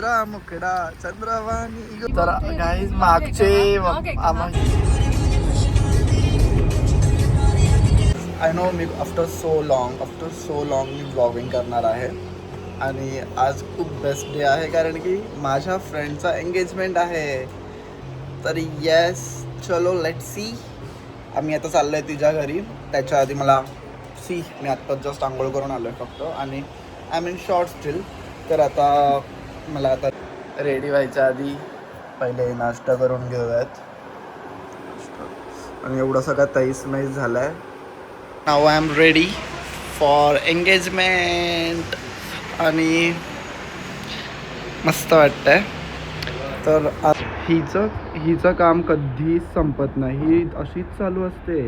साजरा मुकडा चंद्रवाणी. तर गाईज मागचे I know me after so long me blogging करणार आहे आणि आज खूप बेस्ट डे आहे कारण की माझ्या फ्रेंडचा एंगेजमेंट आहे. तर येस चलो लेट सी. आम्ही आता चाललो आहे तिच्या घरी. त्याच्या आधी मला मी आत्ताच जस्ट आंघोळ करून आलो आहे फक्त आणि आय मीन शॉर्ट स्टील. तर आता मला आता रेडी व्हायच्या आधी पहिले नाश्ता करून घेऊयात आणि एवढा सगळा तैस मैस झाला आहे. Now I am ready for engagement आणि मस्त वाटतंय. तर हिचं काम कधीच संपत नाही, ही अशीच चालू असते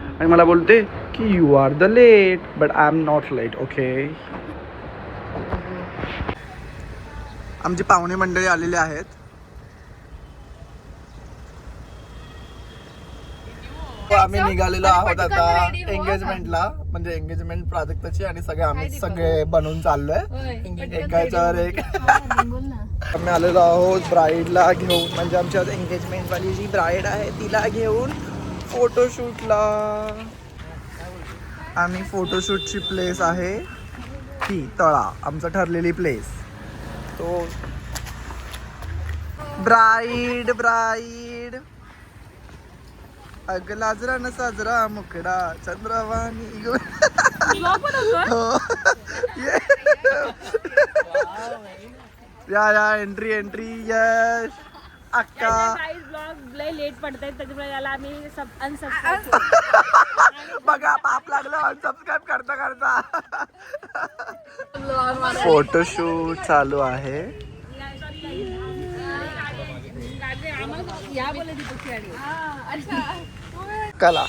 आणि मला बोलते की you are the late but I am not late. Okay. आमची पाहुणे मंडळी आलेली आहेत. आम्ही निघालेलो आहोत आता एंगेजमेंटला, म्हणजे एंगेजमेंट प्राजक्ताची आणि सगळे बनवून चाललोय एकाच्यावर एक. आम्ही आलेलो आहोत ब्राईडला घेऊन, म्हणजे आमची आज एंगेजमेंट वाली जी ब्राईड आहे तिला घेऊन फोटोशूटला. आणि फोटोशूटची प्लेस आहे ही तळा, आमचं ठरलेली प्लेस. तो ब्राईड अग लाजरा न साजरा मुकडा चंद्रवाणी. या एंट्री यश अक्का. ब्लॉग लेट पडतायत त्याच्यामुळे याला आम्ही बघा पाप लागलं अनसबस्क्राईब करता. फोटोशूट चालू आहे. कला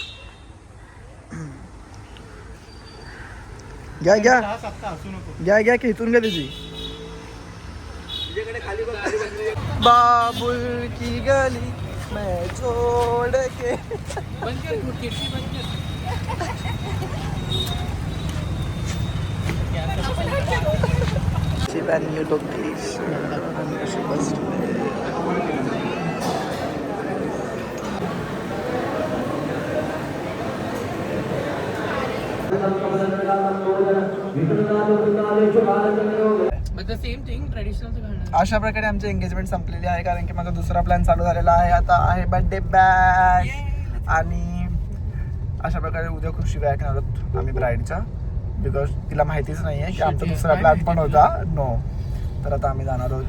घ्या खेचून घ्या तिची. बाबुल की गली मैं छोड़ के. अशा प्रकारे आमची एंगेजमेंट संपलेली आहे कारण की माझा दुसरा प्लॅन चालू झालेला आहे. आता आहे बर्थडे बॅश आणि अशा प्रकारे उद्या खूप शिव्या ऐकणार आहोत आम्ही ब्राईडच्या, बिकॉज तिला माहितीच नाही आहे की आमचा दुसरा प्लॅन पण होता. नो. तर आता आम्ही जाणार आहोत.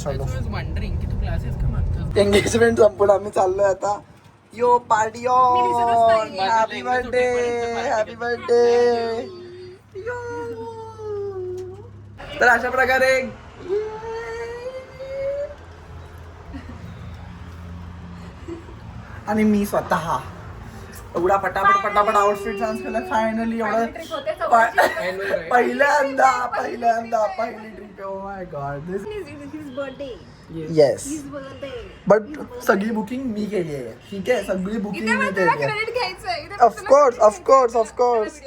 चलो एंगेजमेंट संपून आम्ही चाललोय आता. यो पार्टी ऑन. हॅपी बर्थडे यो. तर अशा प्रकारे आणि मी स्वतः एवढा पटापट आउटफिट चेंज केला फायनली. एवढं पहिल्यांदा पहिली trip. Oh my God. Yes but सगळी बुकिंग मी केली आहे. ठीक आहे, सगळी बुकिंग मी केली आहे. ऑफकोर्स.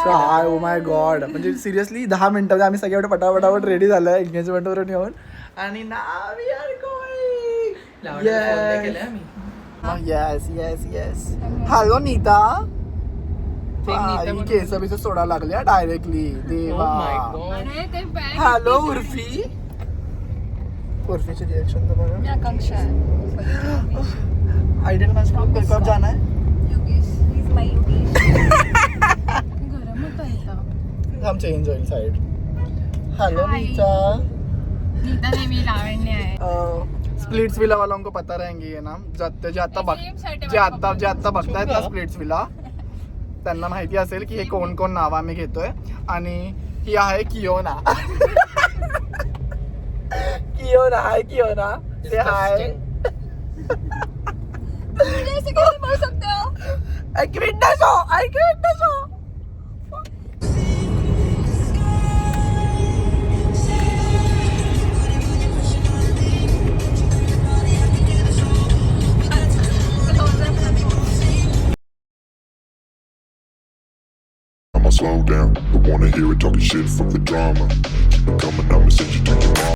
काय ओ माय गॉड. म्हणजे सिरियसली 10 मिनिटांमध्ये आम्ही सगळे एवढे पटापट रेडी झालोय एंगेजमेंटवरून येऊन आणि now we are going. Yes. Hello Neeta. केस बिस सोडा लागल्या डायरेक्टली. देवा. हॅलो उर्फीची रिएक्शन तर बघा. आयडियल माझं कब जाना है. हम चेंज होईल साइड. हेलो नीता नेहमी लावण्य आहे. स्प्लिट्स विला वालों को पता रहेंगे ये नाम. जे आता बघतायत ना स्प्लिट्स विला त्यांना माहिती असेल की हे कोण नाव आम्ही घेतोय. आणि ही आहे कियोना. कियोना ते हाय. एक minute show. I'ma slow down, don't wanna hear it talking shit from the drama. Keep it coming